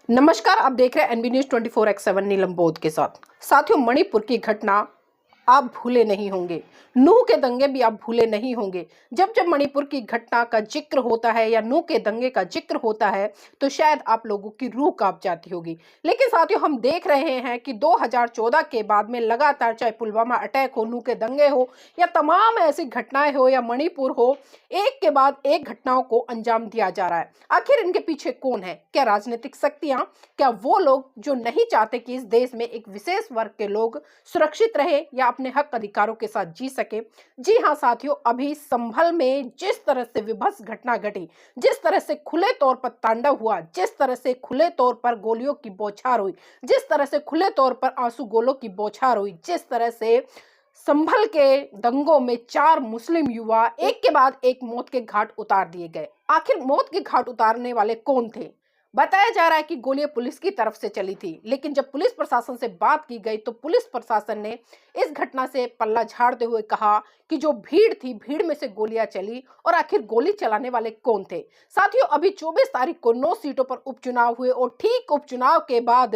नमस्कार, आप देख रहे हैं एनबी न्यूज 24x7 नीलम बोध के साथ। साथियों, मणिपुर की घटना आप भूले नहीं होंगे। नूह के दंगे भी आप भूले नहीं होंगे। जब जब मणिपुर की घटना का जिक्र होता है या नूह के दंगे का जिक्र होता है तो शायद आप लोगों की रूह कांप जाती होगी। लेकिन साथियों, हम देख रहे हैं कि 2014 के बाद में लगातार, चाहे पुलवामा अटैक हो, नूह के दंगे हो या तमाम ऐसी घटनाएं हो या मणिपुर हो, एक के बाद एक घटनाओं को अंजाम दिया जा रहा है। आखिर इनके पीछे कौन है? क्या राजनीतिक शक्तियां? क्या वो लोग जो नहीं चाहते कि इस देश में एक विशेष वर्ग के लोग सुरक्षित रहे या अपने हक अधिकारों के साथ जी सके? जी हाँ साथियों, अभी संभल में जिस तरह से विभत्स घटना घटी, जिस तरह से खुले तौर पर तांडव हुआ, जिस तरह से खुले तौर पर गोलियों की बौछार हुई, जिस तरह से खुले तौर पर आंसू गोलों की बौछार हुई, जिस तरह से संभल के दंगों में 4 मुस्लिम युवा एक के बाद एक मौत के घाट उतार दिए गए। आखिर मौत के घाट उतारने वाले कौन थे? बताया जा रहा है कि गोलियां पुलिस की तरफ से चली थी, लेकिन जब पुलिस प्रशासन से बात की गई तो पुलिस प्रशासन ने इस घटना से पल्ला झाड़ते हुए कहा कि जो भीड़ थी, भीड़ में से गोलियां चली। और आखिर गोली चलाने वाले कौन थे? साथियों, अभी 24 तारीख को 9 सीटों पर उपचुनाव हुए और ठीक उपचुनाव के बाद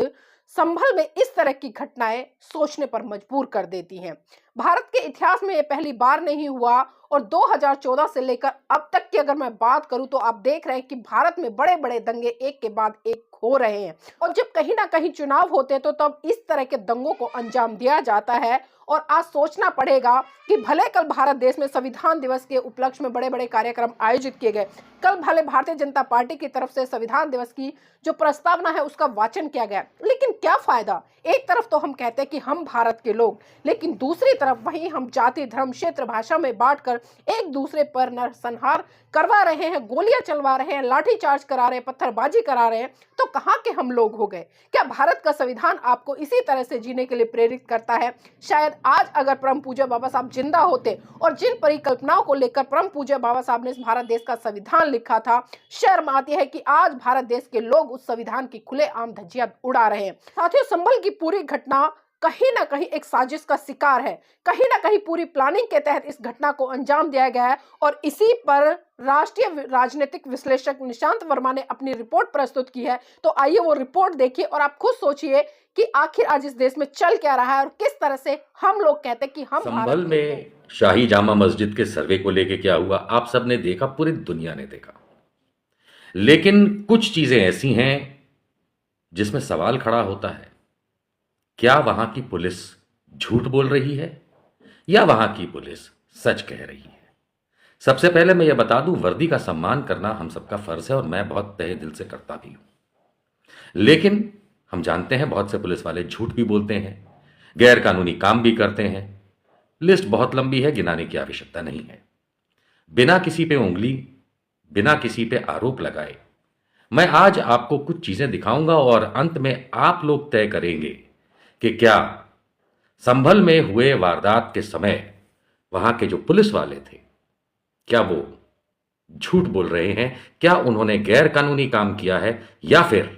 संभल में इस तरह की घटनाएं सोचने पर मजबूर कर देती हैं। भारत के इतिहास में ये पहली बार नहीं हुआ और 2014 से लेकर अब तक की अगर मैं बात करूं तो आप देख रहे हैं कि भारत में बड़े बड़े दंगे एक के बाद एक हो रहे हैं। और जब कहीं ना कहीं चुनाव होते हैं तो तब इस तरह के दंगों को अंजाम दिया जाता है। और आज सोचना पड़ेगा कि भले कल भारत देश में संविधान दिवस के उपलक्ष्य में बड़े बड़े कार्यक्रम आयोजित किए गए, कल भले भारतीय जनता पार्टी की तरफ से संविधान दिवस की जो प्रस्तावना है उसका वाचन किया गया, लेकिन क्या फायदा? एक तरफ तो हम कहते हैं कि हम भारत के लोग, लेकिन दूसरी तरफ वहीं हम जाति, धर्म, क्षेत्र, भाषा में बांटकर एक दूसरे पर नरसंहार करवा रहे हैं, गोलियां चलवा रहे हैं, लाठीचार्ज करा रहे हैं, पत्थरबाजी करा रहे हैं। तो कहां के हम लोग हो गए? क्या भारत का संविधान आपको इसी तरह से जीने के लिए प्रेरित करता है? शायद आज अगर परम पूज्य बाबा साहब जिंदा होते और जिन परिकल्पनाओं को लेकर परम पूज्य बाबा साहब ने इस भारत देश का संविधान लिखा था, शर्म आती है कि आज भारत देश के लोग उस संविधान की खुलेआम धज्जियां उड़ा रहे हैं। साथियों, संभल की पूरी घटना कहीं ना कहीं एक साजिश का शिकार है। कहीं ना कहीं पूरी प्लानिंग के तहत इस घटना को अंजाम दिया गया है और इसी पर राष्ट्रीय राजनीतिक विश्लेषक निशांत वर्मा ने अपनी रिपोर्ट प्रस्तुत की है। तो आइए वो रिपोर्ट देखिए और आप खुद सोचिए कि आखिर आज इस देश में चल क्या रहा है और किस तरह से हम लोग कहते हैं कि हम संभल में शाही जामा मस्जिद के सर्वे को लेके क्या हुआ, आप सबने देखा, पूरी दुनिया ने देखा। लेकिन कुछ चीजें ऐसी हैं जिसमें सवाल खड़ा होता है, क्या वहां की पुलिस झूठ बोल रही है या वहां की पुलिस सच कह रही है? सबसे पहले मैं यह बता दूं, वर्दी का सम्मान करना हम सबका फर्ज है और मैं बहुत तहे दिल से करता भी हूं। लेकिन हम जानते हैं बहुत से पुलिस वाले झूठ भी बोलते हैं, गैर कानूनी काम भी करते हैं। लिस्ट बहुत लंबी है, गिनाने की आवश्यकता नहीं है। बिना किसी पे उंगली, बिना किसी पे आरोप लगाए मैं आज आपको कुछ चीजें दिखाऊंगा और अंत में आप लोग तय करेंगे कि क्या संभल में हुए वारदात के समय वहां के जो पुलिस वाले थे, क्या वो झूठ बोल रहे हैं, क्या उन्होंने गैर कानूनी काम किया है, या फिर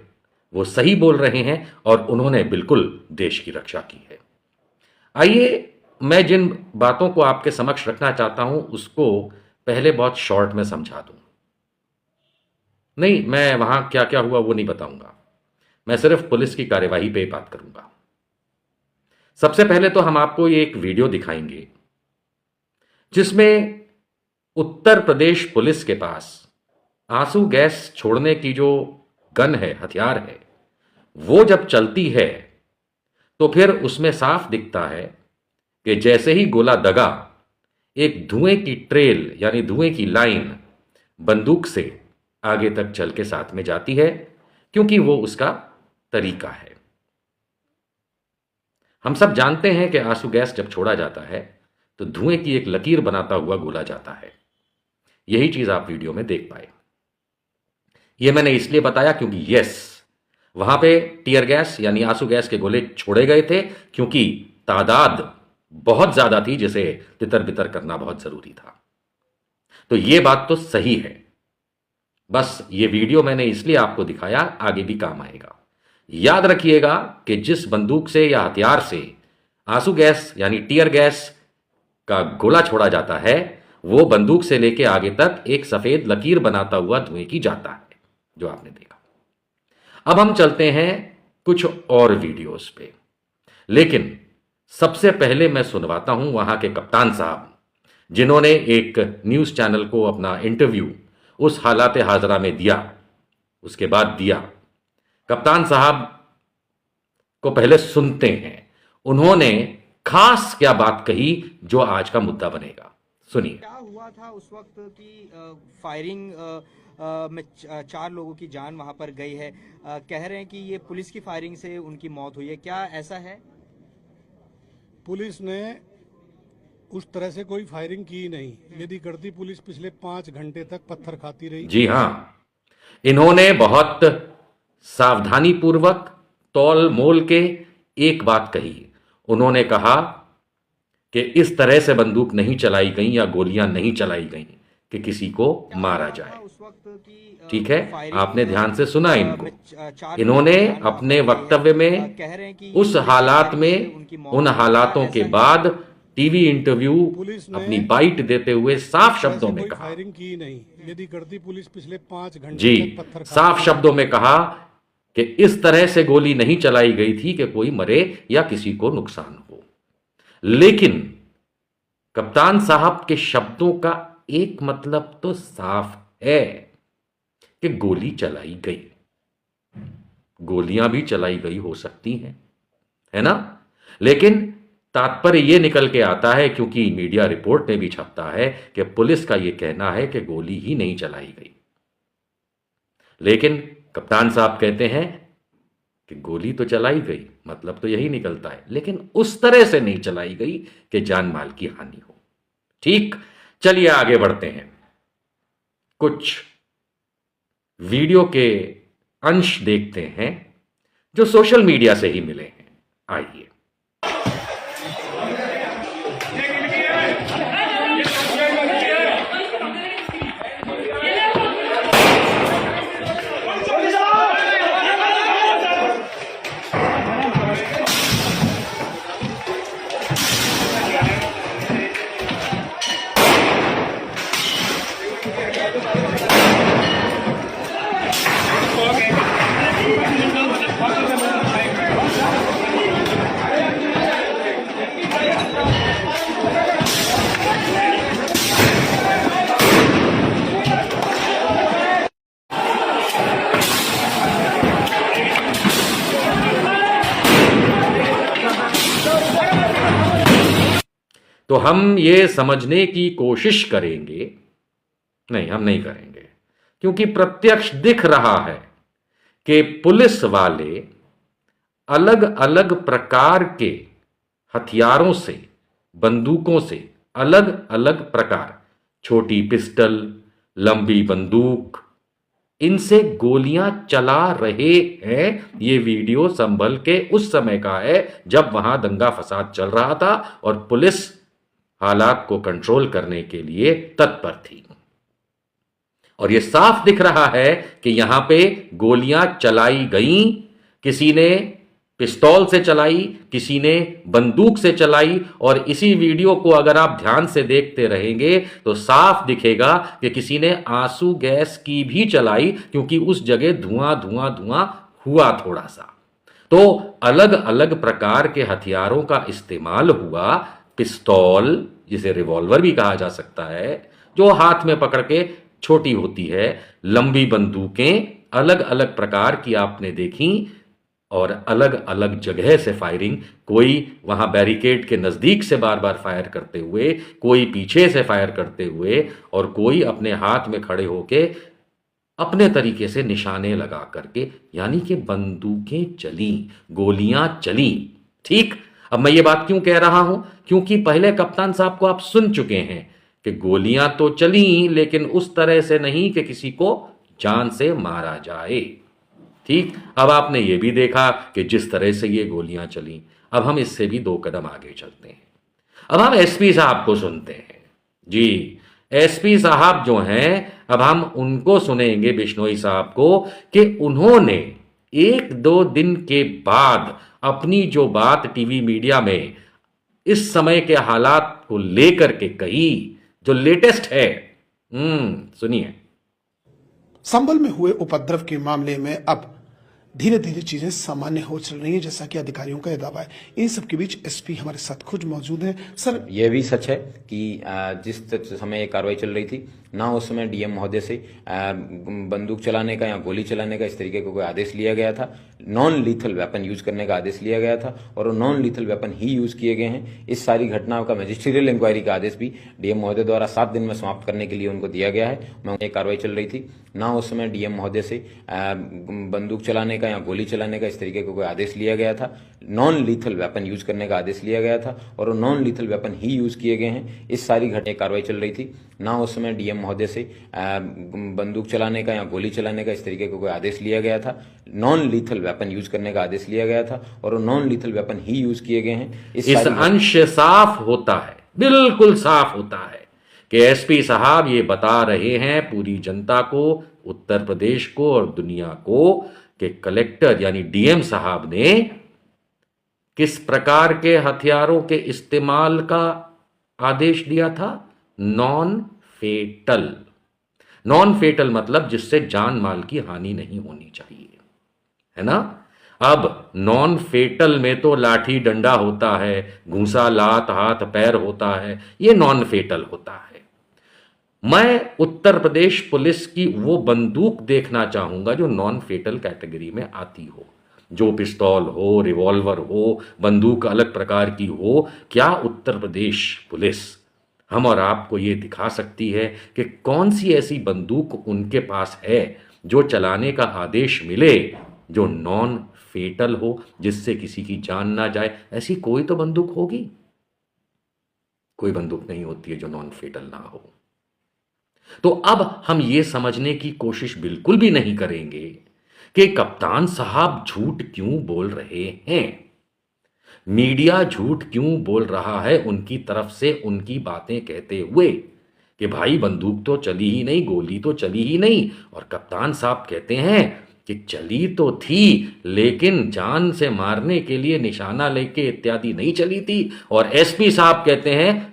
वो सही बोल रहे हैं और उन्होंने बिल्कुल देश की रक्षा की है। आइए मैं जिन बातों को आपके समक्ष रखना चाहता हूं उसको पहले बहुत शॉर्ट में समझा दूं। नहीं, मैं वहां क्या क्या हुआ वो नहीं बताऊंगा, मैं सिर्फ पुलिस की कार्यवाही पे बात करूंगा। सबसे पहले तो हम आपको ये एक वीडियो दिखाएंगे जिसमें उत्तर प्रदेश पुलिस के पास आंसू गैस छोड़ने की जो गन है, हथियार है, वो जब चलती है तो फिर उसमें साफ दिखता है कि जैसे ही गोला दगा, एक धुएं की ट्रेल यानी धुएं की लाइन बंदूक से आगे तक चल के साथ में जाती है, क्योंकि वो उसका तरीका है। हम सब जानते हैं कि आंसू गैस जब छोड़ा जाता है तो धुएं की एक लकीर बनाता हुआ गोला जाता है। यही चीज आप वीडियो में देख पाए। यह मैंने इसलिए बताया क्योंकि वहां पे टीयर गैस यानी आंसू गैस के गोले छोड़े गए थे, क्योंकि तादाद बहुत ज्यादा थी जिसे तितर बितर करना बहुत जरूरी था। तो यह बात तो सही है, बस ये वीडियो मैंने इसलिए आपको दिखाया, आगे भी काम आएगा। याद रखिएगा कि जिस बंदूक से या हथियार से आंसू गैस यानी टीयर गैस का गोला छोड़ा जाता है, वो बंदूक से लेके आगे तक एक सफेद लकीर बनाता हुआ धुएं की जाता है, जो आपने देखा। अब हम चलते हैं कुछ और वीडियोस पे, लेकिन सबसे पहले मैं सुनवाता हूं वहां के कप्तान साहब, जिन्होंने एक न्यूज चैनल को अपना इंटरव्यू उस हालात हाजरा में दिया, उसके बाद दिया। कप्तान साहब को पहले सुनते हैं, उन्होंने खास क्या बात कही जो आज का मुद्दा बनेगा। सुनिए। क्या हुआ था उस वक्त की फायरिंग में 4 लोगों की जान वहां पर गई है। कह रहे हैं कि ये पुलिस की फायरिंग से उनकी मौत हुई है, क्या ऐसा है? पुलिस ने उस तरह से कोई फायरिंग की नहीं। यदि करती पुलिस पिछले 5 घंटे तक पत्थर खाती रही। जी हां, इन्होंने बहुत सावधानी पूर्वक तौल मोल के एक बात कही। उन्होंने कहा कि इस तरह से बंदूक नहीं चलाई गई या गोलियां नहीं चलाई गई कि किसी को मारा जाए। उस वक्त की ठीक है, आपने ध्यान से सुना इनको। चार इन्होंने लोगों की जान अपने वहां पर वक्तव्य गई है। में कह रहे हैं कि उस पुलिस की हालात फायरिंग में, से उनकी मौत उन हुई है। हालातों क्या के ऐसा है? बाद टीवी इंटरव्यू पुलिस ने अपनी बाइट देते हुए साफ उस तरह शब्दों से में कोई कहा, फायरिंग की नहीं। यदि करती पुलिस पिछले 5 घंटे जी, तक पत्थर खाती साफ रही। शब्दों में कहा कि इस तरह से गोली नहीं चलाई गई थी कि कोई मरे या किसी को नुकसान हो। लेकिन कप्तान साहब के शब्दों का एक मतलब तो साफ है कि गोली चलाई गई। गोलियां भी चलाई गई हो सकती हैं, है ना? लेकिन तात्पर्य यह निकल के आता है, क्योंकि मीडिया रिपोर्ट में भी छपता है कि पुलिस का यह कहना है कि गोली ही नहीं चलाई गई। लेकिन कप्तान साहब कहते हैं कि गोली तो चलाई गई, मतलब तो यही निकलता है, लेकिन उस तरह से नहीं चलाई गई कि जान माल की हानि हो। ठीक, चलिए आगे बढ़ते हैं। कुछ वीडियो के अंश देखते हैं जो सोशल मीडिया से ही मिले हैं। आइए। तो हम ये समझने की कोशिश करेंगे, नहीं हम नहीं करेंगे, क्योंकि प्रत्यक्ष दिख रहा है कि पुलिस वाले अलग अलग प्रकार के हथियारों से, बंदूकों से, अलग अलग प्रकार, छोटी पिस्टल, लंबी बंदूक, इनसे गोलियां चला रहे हैं। ये वीडियो संभल के उस समय का है जब वहां दंगा फसाद चल रहा था और पुलिस हालात को कंट्रोल करने के लिए तत्पर थी। और यह साफ दिख रहा है कि यहां पे गोलियां चलाई गईं। किसी ने पिस्तौल से चलाई, किसी ने बंदूक से चलाई। और इसी वीडियो को अगर आप ध्यान से देखते रहेंगे तो साफ दिखेगा कि किसी ने आंसू गैस की भी चलाई, क्योंकि उस जगह धुआं धुआं धुआं हुआ थोड़ा सा। तो अलग अलग प्रकार के हथियारों का इस्तेमाल हुआ। पिस्तौल, जिसे रिवॉल्वर भी कहा जा सकता है, जो हाथ में पकड़ के छोटी होती है, लंबी बंदूकें अलग अलग प्रकार की आपने देखी, और अलग अलग जगह से फायरिंग। कोई वहां बैरिकेड के नजदीक से बार बार फायर करते हुए, कोई पीछे से फायर करते हुए, और कोई अपने हाथ में खड़े होके अपने तरीके से निशाने लगा करके, यानी कि बंदूकें चली, गोलियां चली। ठीक, अब मैं ये बात क्यों कह रहा हूं? क्योंकि पहले कप्तान साहब को आप सुन चुके हैं कि गोलियां तो चली, लेकिन उस तरह से नहीं कि किसी को जान से मारा जाए। ठीक, अब आपने ये भी देखा कि जिस तरह से ये गोलियां चली। अब हम इससे भी 2 कदम आगे चलते हैं। अब हम एसपी साहब को सुनते हैं। जी, एसपी साहब जो हैं, अब हम उनको सुनेंगे, बिश्नोई साहब को, कि उन्होंने 1-2 दिन के बाद अपनी जो बात टीवी मीडिया में इस समय के हालात को लेकर के कही, जो लेटेस्ट है, सुनिए। संभल में हुए उपद्रव के मामले में अब धीरे धीरे चीजें सामान्य हो चल रही हैं, जैसा कि अधिकारियों का यह दावा है। इन सबके बीच एसपी हमारे साथ खुद मौजूद हैं। सर, यह भी सच है कि जिस समय ये कार्रवाई चल रही थी ना उस समय डीएम महोदय से बंदूक चलाने का या गोली चलाने का इस तरीके का कोई आदेश लिया गया था। नॉन लीथल वेपन यूज करने का आदेश लिया गया था और वो नॉन लीथल वेपन ही यूज किए गए हैं। इस सारी घटनाओं का मैजिस्ट्रियल इंक्वायरी का आदेश भी डीएम महोदय द्वारा 7 दिन में समाप्त करने के लिए उनको दिया गया है। ये कार्रवाई चल रही थी ना उस समय डीएम महोदय से बंदूक चलाने का या गोली चलाने का इस तरीके का कोई आदेश लिया गया था। नॉन लीथल वेपन यूज करने का आदेश लिया गया था और वो नॉन लीथल वेपन ही यूज किए गए हैं। इस सारी घटना कार्रवाई चल रही थी ना उस समय डीएम महोदय से बंदूक चलाने का या गोली चलाने का इस तरीके का कोई आदेश लिया गया था। नॉन लीथल वेपन यूज करने का आदेश लिया गया था और वो नॉन लीथल वेपन ही यूज किए गए हैं। इस अंश साफ होता है, बिल्कुल साफ होता है कि एसपी साहब ये बता रहे हैं पूरी जनता को, उत्तर प्रदेश को और दुनिया को कि कलेक्टर यानी डीएम साहब ने किस प्रकार के हथियारों के इस्तेमाल का आदेश दिया था। नॉन फेटल। नॉन फेटल मतलब जिससे जान माल की हानि नहीं होनी चाहिए, है ना। अब नॉन फेटल में तो लाठी डंडा होता है, घूंसा लात हाथ पैर होता है, ये नॉन फेटल होता है। मैं उत्तर प्रदेश पुलिस की वो बंदूक देखना चाहूंगा जो नॉन फेटल कैटेगरी में आती हो, जो पिस्तौल हो, रिवॉल्वर हो, बंदूक अलग प्रकार की हो। क्या उत्तर प्रदेश पुलिस हम और आपको ये दिखा सकती है कि कौन सी ऐसी बंदूक उनके पास है जो चलाने का आदेश मिले जो नॉन फेटल हो, जिससे किसी की जान ना जाए। ऐसी कोई तो बंदूक होगी, कोई बंदूक नहीं होती है जो नॉन फेटल ना हो। तो अब हम ये समझने की कोशिश बिल्कुल भी नहीं करेंगे कि कप्तान साहब झूठ क्यों बोल रहे हैं, मीडिया झूठ क्यों बोल रहा है उनकी तरफ से उनकी बातें कहते हुए कि भाई बंदूक तो चली ही नहीं, गोली तो चली ही नहीं। और कप्तान साहब कहते हैं कि चली तो थी लेकिन जान से मारने के लिए निशाना लेके इत्यादि नहीं चली थी। और एसपी साहब कहते हैं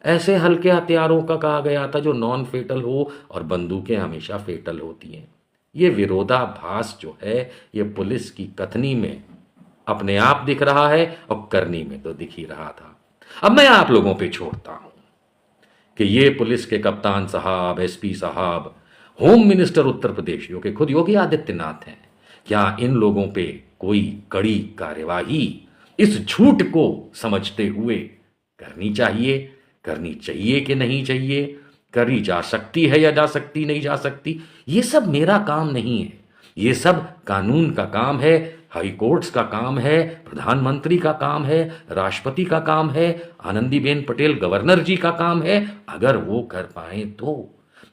ऐसे हल्के हथियारों का कहा गया था जो नॉन फेटल हो और बंदूकें हमेशा फेटल होती हैं। ये विरोधाभास जो है ये पुलिस की कथनी में अपने आप दिख रहा है और करनी में तो दिख ही रहा था। अब मैं आप लोगों पे छोड़ता हूं कि ये पुलिस के कप्तान साहब, एसपी साहब, होम मिनिस्टर उत्तर प्रदेश जो कि खुद योगी आदित्यनाथ हैं, क्या इन लोगों पे कोई कड़ी कार्यवाही इस झूठ को समझते हुए करनी चाहिए कि नहीं चाहिए, करी जा सकती है या जा सकती नहीं जा सकती। ये सब मेरा काम नहीं है, ये सब कानून का काम है, हाई कोर्ट्स का काम है, प्रधानमंत्री का काम है, राष्ट्रपति का काम है, आनंदीबेन पटेल गवर्नर जी का काम है, अगर वो कर पाए तो।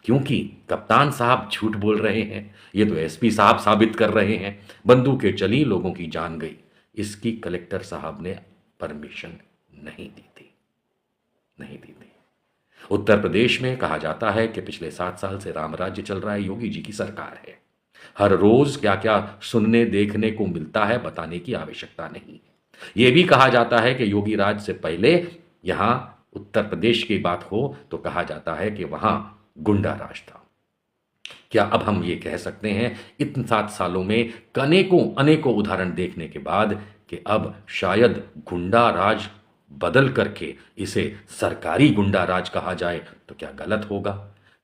क्योंकि कप्तान साहब झूठ बोल रहे हैं, ये तो एसपी साहब साबित कर रहे हैं। बंदूकें चली, लोगों की जान गई, इसकी कलेक्टर साहब ने परमिशन नहीं दी थी। उत्तर प्रदेश में कहा जाता है कि पिछले 7 साल से राम राज्य चल रहा है, योगी जी की सरकार है। हर रोज क्या क्या सुनने देखने को मिलता है बताने की आवश्यकता नहीं। यह भी कहा जाता है कि योगी राज से पहले यहां उत्तर प्रदेश की बात हो तो कहा जाता है कि वहां गुंडा राज था। क्या अब हम ये कह सकते हैं इन 7 सालों में अनेकों उदाहरण देखने के बाद कि अब शायद गुंडा राज बदल करके इसे सरकारी गुंडा राज कहा जाए तो क्या गलत होगा?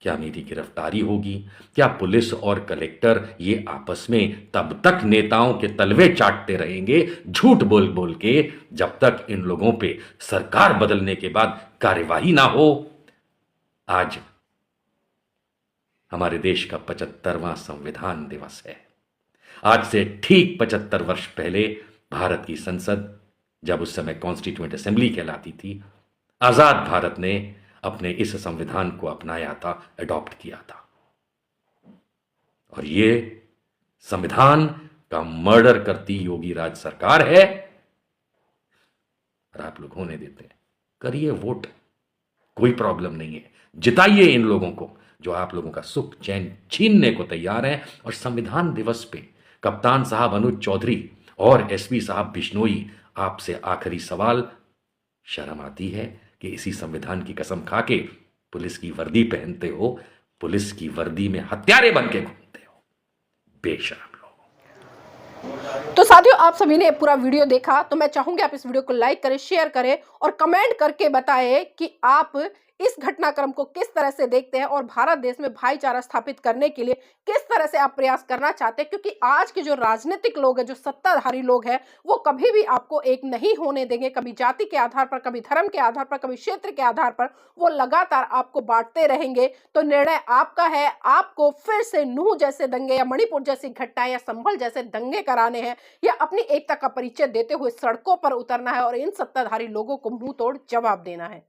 क्या मेरी गिरफ्तारी होगी? क्या पुलिस और कलेक्टर ये आपस में तब तक नेताओं के तलवे चाटते रहेंगे झूठ बोल बोल के जब तक इन लोगों पे सरकार बदलने के बाद कार्यवाही ना हो? आज हमारे देश का 75वां संविधान दिवस है। आज से ठीक 75 वर्ष पहले भारत की संसद, जब उस समय कॉन्स्टिट्यूएंट असेंबली कहलाती थी, आजाद भारत ने अपने इस संविधान को अपनाया था, अडॉप्ट किया था। और ये संविधान का मर्डर करती योगी राज सरकार है और आप लोग होने देते हैं। करिए वोट, कोई प्रॉब्लम नहीं है, जिताइए इन लोगों को जो आप लोगों का सुख चैन छीनने को तैयार हैं। और संविधान दिवस पे कप्तान साहब अनुज चौधरी और एसपी साहब बिश्नोई, आपसे आखिरी सवाल, शर्म आती है कि इसी संविधान की कसम खा के पुलिस की वर्दी पहनते हो, पुलिस की वर्दी में हत्यारे बन के घूमते हो? बेशर्म लोग। तो साथियों, आप सभी ने पूरा वीडियो देखा, तो मैं चाहूंगी आप इस वीडियो को लाइक करें, शेयर करें और कमेंट करके बताएं कि आप इस घटनाक्रम को किस तरह से देखते हैं और भारत देश में भाईचारा स्थापित करने के लिए किस तरह से आप प्रयास करना चाहते हैं। क्योंकि आज के जो राजनीतिक लोग हैं, जो सत्ताधारी लोग हैं, वो कभी भी आपको एक नहीं होने देंगे। कभी जाति के आधार पर, कभी धर्म के आधार पर, कभी क्षेत्र के आधार पर वो लगातार आपको बांटते रहेंगे। तो निर्णय आपका है, आपको फिर से नूह जैसे दंगे या मणिपुर जैसी घटनाएं या संभल जैसे दंगे कराने हैं या अपनी एकता का परिचय देते हुए सड़कों पर उतरना है और इन सत्ताधारी लोगों को मुंह तोड़ जवाब देना है।